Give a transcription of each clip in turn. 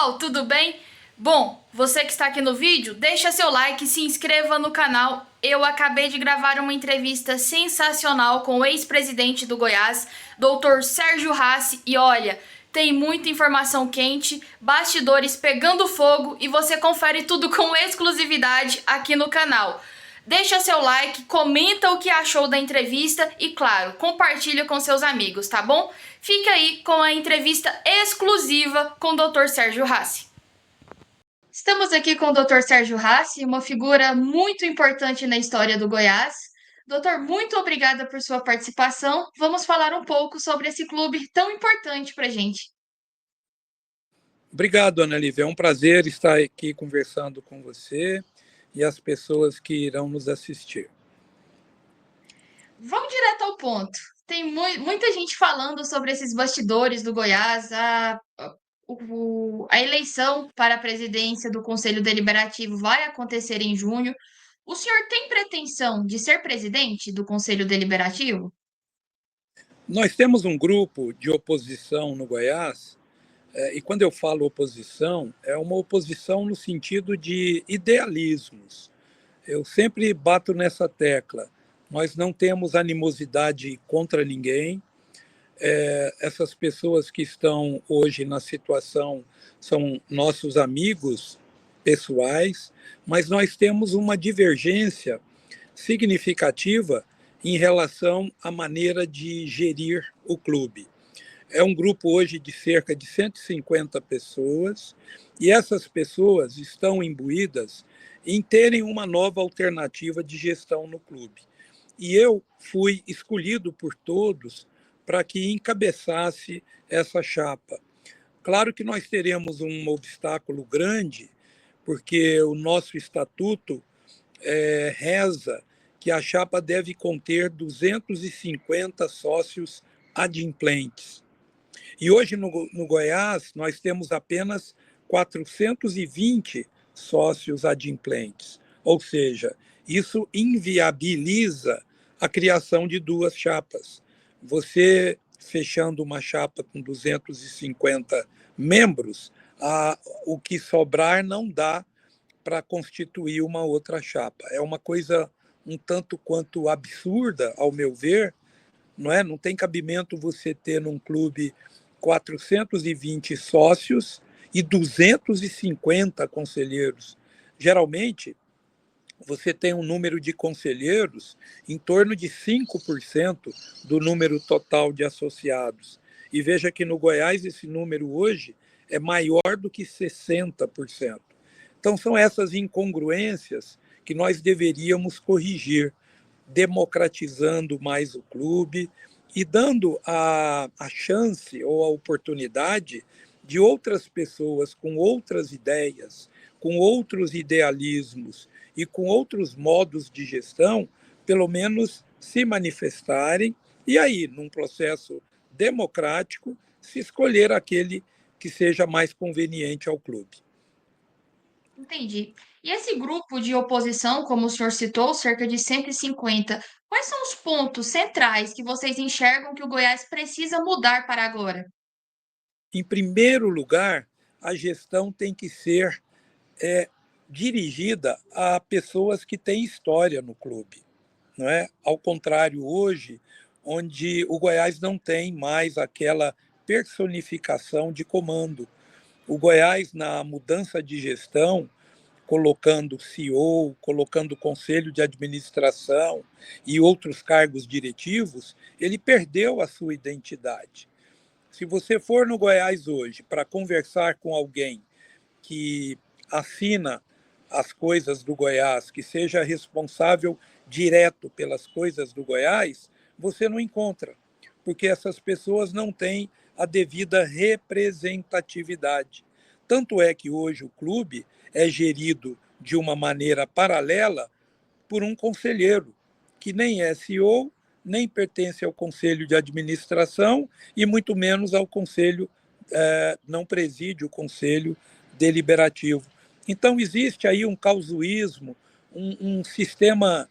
pessoal, tudo bem? Bom, você que está aqui no vídeo, deixa seu like, se inscreva no canal. Eu acabei de gravar uma entrevista sensacional com o ex-presidente do Goiás, Dr. Sérgio Hassi, e olha, tem muita informação quente, bastidores pegando fogo e você confere tudo com exclusividade aqui no canal. Deixa seu like, comenta o que achou da entrevista e, claro, compartilha com seus amigos, tá bom? Fica aí com a entrevista exclusiva com o Dr. Sérgio Hassi. Estamos aqui com o Dr. Sérgio Hassi, uma figura muito importante na história do Goiás. Doutor, muito obrigada por sua participação. Vamos falar um pouco sobre esse clube tão importante para a gente. Obrigado, Ana Lívia. É um prazer estar aqui conversando com você e as pessoas que irão nos assistir. Vamos direto ao ponto. Tem muita gente falando sobre esses bastidores do Goiás, a eleição para a presidência do Conselho Deliberativo vai acontecer em junho. O senhor tem pretensão de ser presidente do Conselho Deliberativo? Nós temos um grupo de oposição no Goiás, e quando eu falo oposição, é uma oposição no sentido de idealismos. Eu sempre bato nessa tecla. Nós não temos animosidade contra ninguém. Essas pessoas que estão hoje na situação são nossos amigos pessoais, mas nós temos uma divergência significativa em relação à maneira de gerir o clube. É um grupo hoje de cerca de 150 pessoas e essas pessoas estão imbuídas em terem uma nova alternativa de gestão no clube. E eu fui escolhido por todos para que encabeçasse essa chapa. Claro que nós teremos um obstáculo grande, porque o nosso estatuto reza que a chapa deve conter 250 sócios adimplentes. E hoje no Goiás nós temos apenas 420 sócios adimplentes, ou seja, isso inviabiliza a criação de duas chapas. Você fechando uma chapa com 250 membros, o que sobrar não dá para constituir uma outra chapa. É uma coisa um tanto quanto absurda, ao meu ver, não é? Não tem cabimento você ter num clube 420 sócios e 250 conselheiros. Geralmente, você tem um número de conselheiros em torno de 5% do número total de associados. E veja que no Goiás esse número hoje é maior do que 60%. Então, são essas incongruências que nós deveríamos corrigir, democratizando mais o clube e dando a chance ou a oportunidade de outras pessoas com outras ideias, com outros idealismos e com outros modos de gestão, pelo menos se manifestarem e aí, num processo democrático, se escolher aquele que seja mais conveniente ao clube. Entendi. E esse grupo de oposição, como o senhor citou, cerca de 150, quais são os pontos centrais que vocês enxergam que o Goiás precisa mudar para agora? Em primeiro lugar, a gestão tem que ser dirigida a pessoas que têm história no clube, não é? Ao contrário, hoje, onde o Goiás não tem mais aquela personificação de comando. O Goiás, na mudança de gestão, colocando CEO, colocando conselho de administração e outros cargos diretivos, ele perdeu a sua identidade. Se você for no Goiás hoje para conversar com alguém que assina as coisas do Goiás, que seja responsável direto pelas coisas do Goiás, você não encontra, porque essas pessoas não têm a devida representatividade. Tanto é que hoje o clube é gerido de uma maneira paralela por um conselheiro, que nem é CEO, nem pertence ao conselho de administração e muito menos ao conselho, não preside o conselho deliberativo. Então, existe aí um causuísmo, um sistema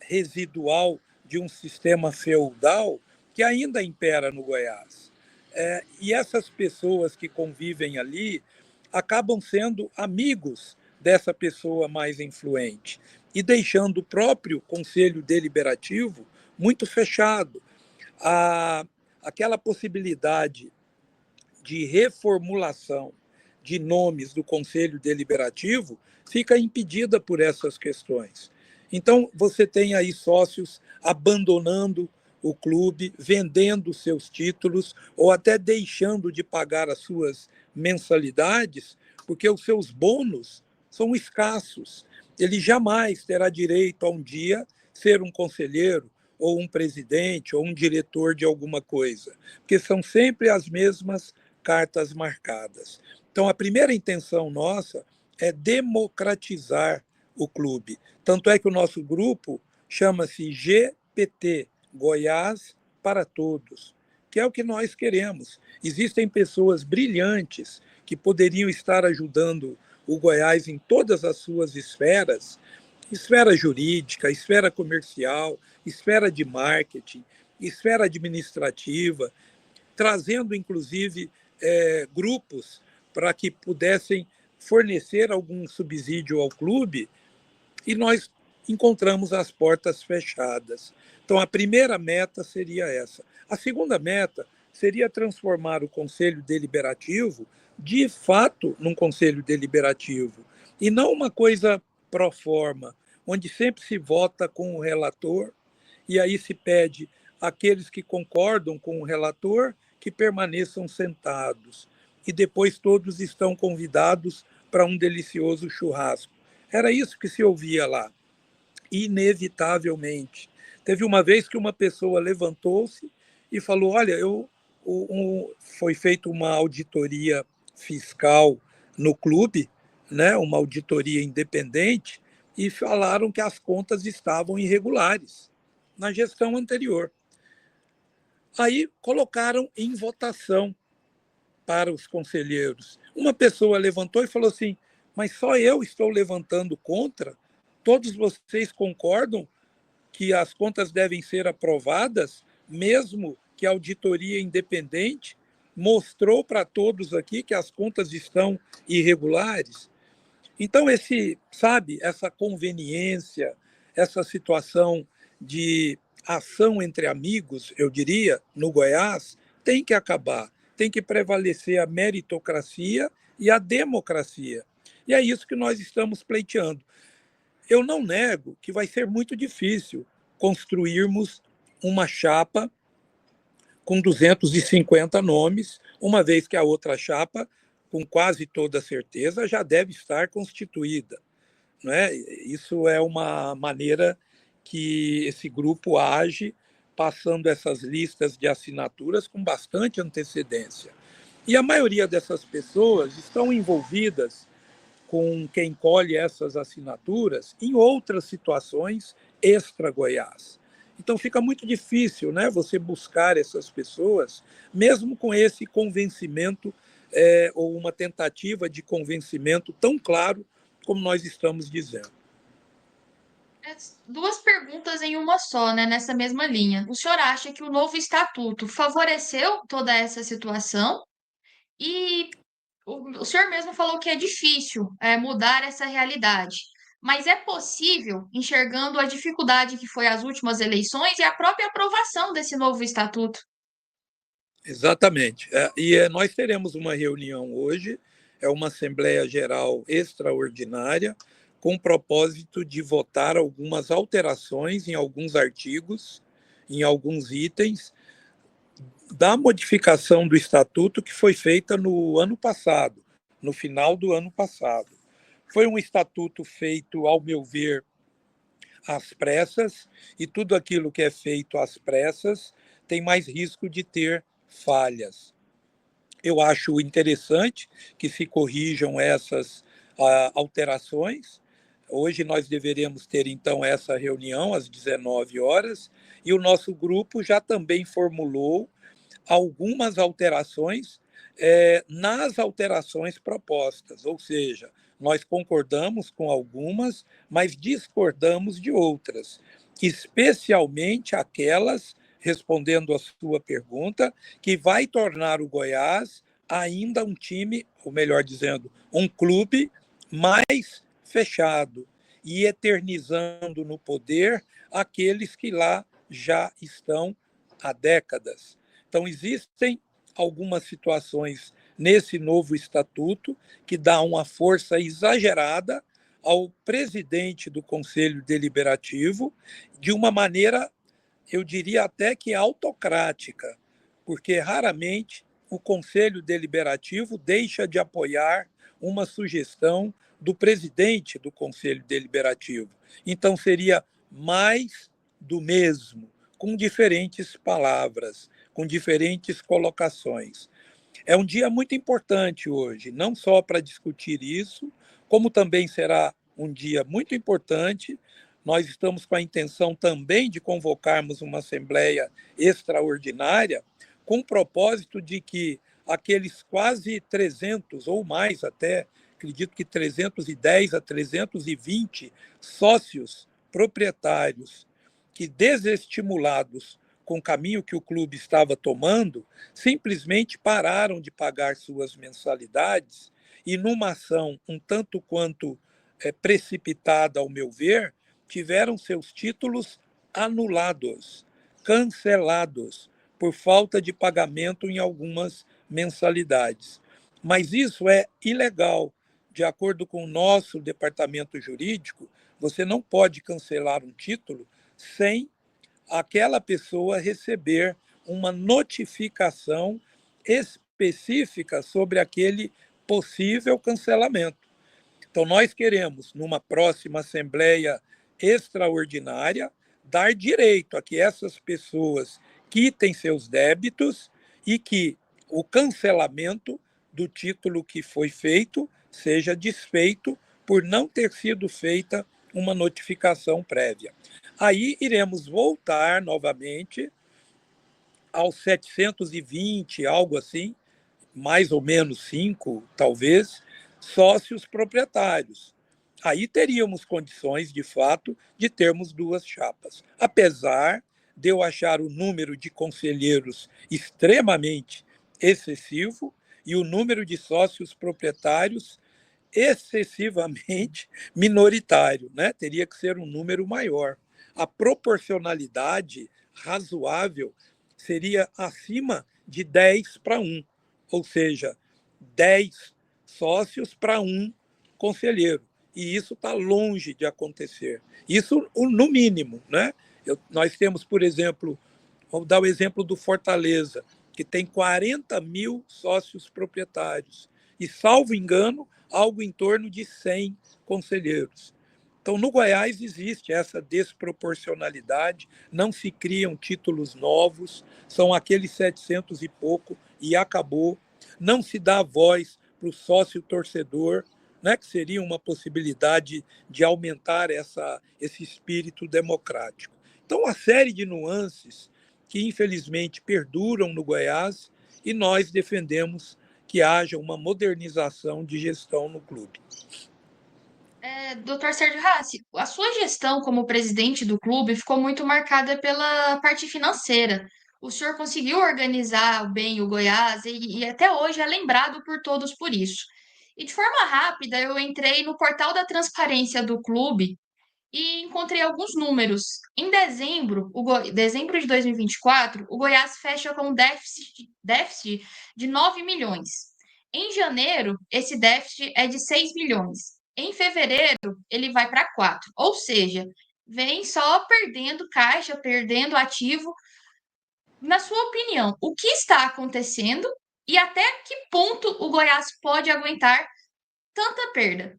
residual de um sistema feudal que ainda impera no Goiás. E essas pessoas que convivem ali acabam sendo amigos dessa pessoa mais influente e deixando o próprio conselho deliberativo muito fechado. A, aquela possibilidade de reformulação de nomes do Conselho Deliberativo fica impedida por essas questões. Então, você tem aí sócios abandonando o clube, vendendo seus títulos ou até deixando de pagar as suas mensalidades, porque os seus bônus são escassos. Ele jamais terá direito a um dia ser um conselheiro ou um presidente ou um diretor de alguma coisa, porque são sempre as mesmas cartas marcadas. Então, a primeira intenção nossa é democratizar o clube. Tanto é que o nosso grupo chama-se GPT, Goiás para Todos, que é o que nós queremos. Existem pessoas brilhantes que poderiam estar ajudando o Goiás em todas as suas esferas, esfera jurídica, esfera comercial, esfera de marketing, esfera administrativa, trazendo inclusive grupos para que pudessem fornecer algum subsídio ao clube, e nós encontramos as portas fechadas. Então, a primeira meta seria essa. A segunda meta seria transformar o Conselho Deliberativo, de fato, num Conselho Deliberativo, e não uma coisa pro forma, onde sempre se vota com o relator, e aí se pede àqueles que concordam com o relator que permaneçam sentados. E depois todos estão convidados para um delicioso churrasco. Era isso que se ouvia lá, inevitavelmente. Teve uma vez que uma pessoa levantou-se e falou: Olha, foi feita uma auditoria fiscal no clube, né, uma auditoria independente, e falaram que as contas estavam irregulares na gestão anterior. Aí colocaram em votação para os conselheiros. Uma pessoa levantou e falou assim: Mas só eu estou levantando contra? Todos vocês concordam que as contas devem ser aprovadas, mesmo que a auditoria independente mostrou para todos aqui que as contas estão irregulares? Então, essa conveniência, essa situação de ação entre amigos, eu diria, no Goiás, tem que acabar. Tem que prevalecer a meritocracia e a democracia. E é isso que nós estamos pleiteando. Eu não nego que vai ser muito difícil construirmos uma chapa com 250 nomes, uma vez que a outra chapa, com quase toda certeza, já deve estar constituída. Não é? Isso é uma maneira que esse grupo age, passando essas listas de assinaturas com bastante antecedência. E a maioria dessas pessoas estão envolvidas com quem colhe essas assinaturas em outras situações extra-Goiás. Então fica muito difícil, né, você buscar essas pessoas, mesmo com esse convencimento ou uma tentativa de convencimento tão claro como nós estamos dizendo. Duas perguntas em uma só, né, nessa mesma linha. O senhor acha que o novo estatuto favoreceu toda essa situação? E o senhor mesmo falou que é difícil mudar essa realidade. Mas é possível, enxergando a dificuldade que foi as últimas eleições e a própria aprovação desse novo estatuto? Exatamente. Nós teremos uma reunião hoje, é uma Assembleia Geral extraordinária, com o propósito de votar algumas alterações em alguns artigos, em alguns itens, da modificação do Estatuto que foi feita no ano passado, no final do ano passado. Foi um estatuto feito, ao meu ver, às pressas, e tudo aquilo que é feito às pressas tem mais risco de ter falhas. Eu acho interessante que se corrijam essas alterações. Hoje nós deveremos ter, então, essa reunião às 19 horas, e o nosso grupo já também formulou algumas alterações nas alterações propostas, ou seja, nós concordamos com algumas, mas discordamos de outras, especialmente aquelas respondendo a sua pergunta, que vai tornar o Goiás ainda um time, ou melhor dizendo, um clube mais fechado e eternizando no poder aqueles que lá já estão há décadas. Então, existem algumas situações nesse novo estatuto que dá uma força exagerada ao presidente do Conselho Deliberativo de uma maneira, eu diria até que autocrática, porque raramente o Conselho Deliberativo deixa de apoiar uma sugestão do presidente do Conselho Deliberativo. Então, seria mais do mesmo, com diferentes palavras, com diferentes colocações. É um dia muito importante hoje, não só para discutir isso, como também será um dia muito importante. Nós estamos com a intenção também de convocarmos uma assembleia extraordinária com o propósito de que aqueles quase 300 ou mais até, acredito que 310 a 320 sócios proprietários que, desestimulados com o caminho que o clube estava tomando, simplesmente pararam de pagar suas mensalidades e, numa ação um tanto quanto precipitada, ao meu ver, tiveram seus títulos anulados, cancelados, por falta de pagamento em algumas mensalidades. Mas isso é ilegal. De acordo com o nosso departamento jurídico, você não pode cancelar um título sem aquela pessoa receber uma notificação específica sobre aquele possível cancelamento. Então, nós queremos, numa próxima Assembleia Extraordinária, dar direito a que essas pessoas quitem seus débitos e que o cancelamento do título que foi feito seja desfeito por não ter sido feita uma notificação prévia. Aí iremos voltar novamente aos 720, algo assim, mais ou menos 5, talvez, sócios proprietários. Aí teríamos condições, de fato, de termos duas chapas. Apesar de eu achar o número de conselheiros extremamente excessivo e o número de sócios proprietários excessivamente minoritário, né? Teria que ser um número maior. A proporcionalidade razoável seria acima de 10 para 1, ou seja, 10 sócios para um conselheiro. E isso está longe de acontecer. Isso no mínimo, né? Nós temos, por exemplo, vamos dar o exemplo do Fortaleza, que tem 40 mil sócios proprietários. E, salvo engano, algo em torno de 100 conselheiros. Então, no Goiás existe essa desproporcionalidade, não se criam títulos novos, são aqueles 700 e pouco e acabou. Não se dá voz para o sócio torcedor, né, que seria uma possibilidade de aumentar esse espírito democrático. Então, uma série de nuances que, infelizmente, perduram no Goiás e nós defendemos que haja uma modernização de gestão no clube. Doutor Sérgio Hassi, a sua gestão como presidente do clube ficou muito marcada pela parte financeira. O senhor conseguiu organizar bem o Goiás e até hoje é lembrado por todos por isso. E de forma rápida, eu entrei no portal da transparência do clube e encontrei alguns números. Em dezembro, dezembro de 2024, o Goiás fecha com um déficit de 9 milhões. Em janeiro, esse déficit é de 6 milhões. Em fevereiro, ele vai para 4. Ou seja, vem só perdendo caixa, perdendo ativo. Na sua opinião, o que está acontecendo e até que ponto o Goiás pode aguentar tanta perda?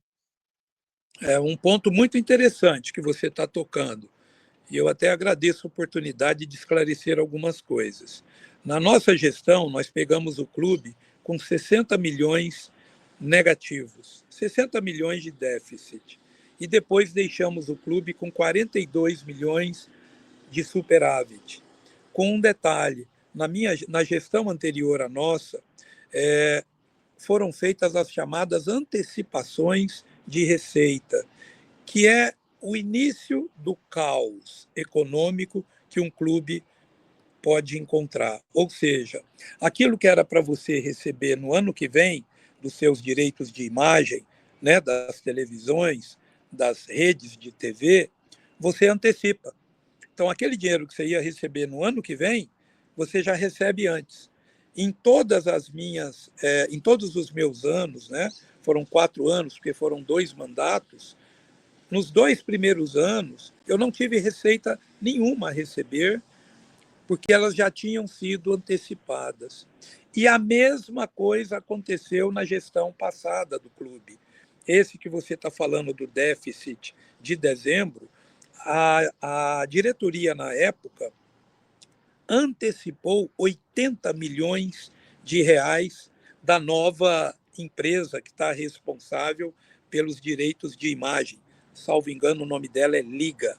É um ponto muito interessante que você está tocando. E eu até agradeço a oportunidade de esclarecer algumas coisas. Na nossa gestão, nós pegamos o clube com 60 milhões negativos, 60 milhões de déficit. E depois deixamos o clube com 42 milhões de superávit. Com um detalhe, na gestão anterior à nossa, foram feitas as chamadas antecipações de receita, que é o início do caos econômico que um clube pode encontrar. Ou seja, aquilo que era para você receber no ano que vem, dos seus direitos de imagem, né, das televisões, das redes de TV, você antecipa. Então, aquele dinheiro que você ia receber no ano que vem, você já recebe antes. Em todos os meus anos, né, foram 4 anos, porque foram 2 mandatos, nos 2 primeiros anos, eu não tive receita nenhuma a receber, porque elas já tinham sido antecipadas. E a mesma coisa aconteceu na gestão passada do clube. Esse que você está falando do déficit de dezembro, a diretoria, na época, antecipou 80 milhões de reais da nova empresa que está responsável pelos direitos de imagem. Salvo engano, o nome dela é Liga,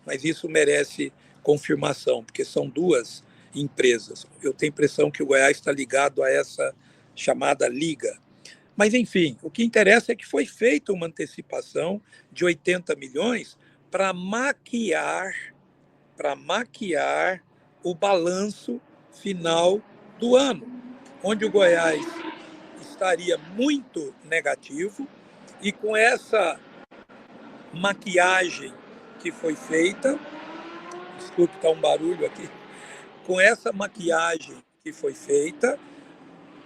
mas isso merece confirmação, porque são 2 empresas. Eu tenho a impressão que o Goiás está ligado a essa chamada Liga. Mas, enfim, o que interessa é que foi feita uma antecipação de 80 milhões para maquiar o balanço final do ano, onde o Goiás estaria muito negativo, e com essa maquiagem que foi feita, desculpe, está um barulho aqui, com essa maquiagem que foi feita,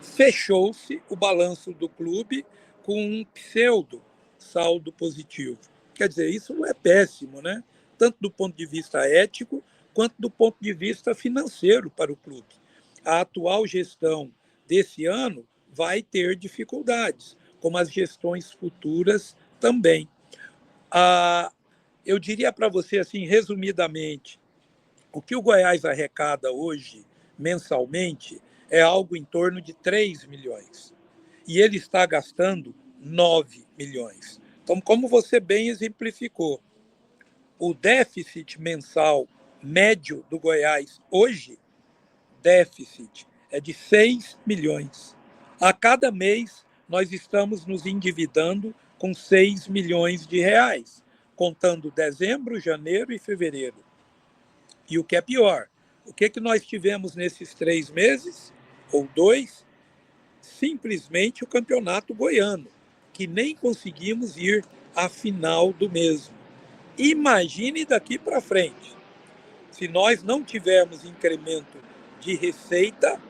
fechou-se o balanço do clube com um pseudo saldo positivo. Quer dizer, isso não é péssimo, né? Tanto do ponto de vista ético, quanto do ponto de vista financeiro para o clube. A atual gestão desse ano vai ter dificuldades, como as gestões futuras também. Eu diria para você, assim, resumidamente, o que o Goiás arrecada hoje, mensalmente, é algo em torno de 3 milhões. E ele está gastando 9 milhões. Então, como você bem exemplificou, o déficit mensal médio do Goiás hoje, déficit, é de 6 milhões. A cada mês, nós estamos nos endividando com 6 milhões de reais, contando dezembro, janeiro e fevereiro. E o que é pior, o que nós tivemos nesses 3 meses, ou 2, simplesmente o campeonato goiano, que nem conseguimos ir à final do mesmo. Imagine daqui para frente, se nós não tivermos incremento de receita,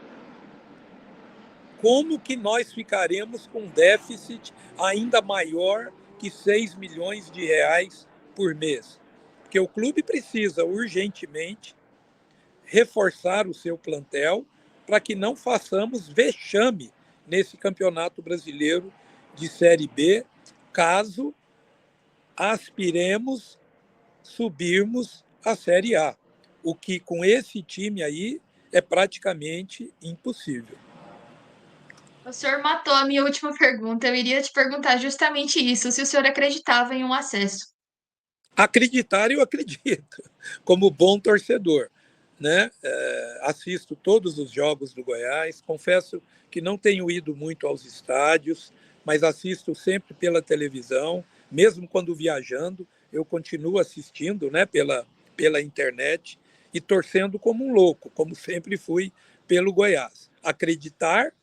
como que nós ficaremos com déficit ainda maior que 6 milhões de reais por mês? Porque o clube precisa urgentemente reforçar o seu plantel para que não façamos vexame nesse Campeonato Brasileiro de Série B, caso aspiremos subirmos à Série A, o que com esse time aí é praticamente impossível. O senhor matou a minha última pergunta. Eu iria te perguntar justamente isso, se o senhor acreditava em um acesso. Acreditar, eu acredito, como bom torcedor, né? Assisto todos os jogos do Goiás, confesso que não tenho ido muito aos estádios, mas assisto sempre pela televisão, mesmo quando viajando, eu continuo assistindo, né, pela internet e torcendo como um louco, como sempre fui pelo Goiás. Acreditar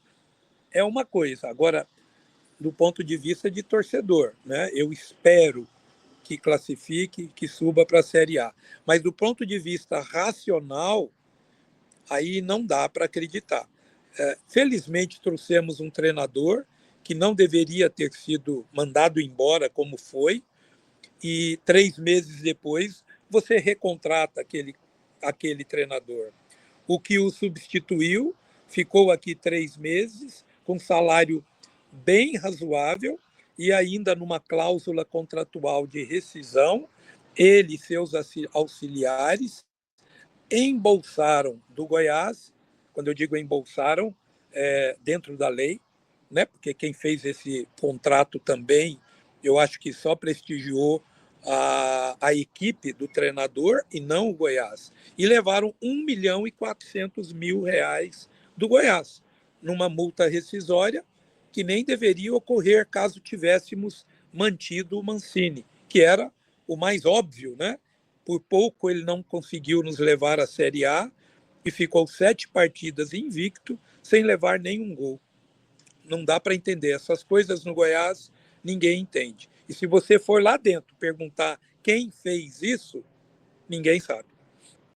é uma coisa, agora, do ponto de vista de torcedor, né, eu espero que classifique, que suba para a Série A. Mas do ponto de vista racional, aí não dá para acreditar. Felizmente trouxemos um treinador que não deveria ter sido mandado embora como foi, e 3 meses depois você recontrata aquele treinador. O que o substituiu ficou aqui 3 meses com salário bem razoável e ainda numa cláusula contratual de rescisão. Ele e seus auxiliares embolsaram do Goiás. Quando eu digo embolsaram, dentro da lei, né? Porque quem fez esse contrato também, eu acho que só prestigiou a equipe do treinador e não o Goiás. E levaram 1.400.000 reais do Goiás, numa multa rescisória que nem deveria ocorrer caso tivéssemos mantido o Mancini, que era o mais óbvio, né? Por pouco ele não conseguiu nos levar à Série A, e ficou 7 partidas invicto, sem levar nenhum gol. Não dá para entender. Essas coisas no Goiás, ninguém entende. E se você for lá dentro perguntar quem fez isso, ninguém sabe.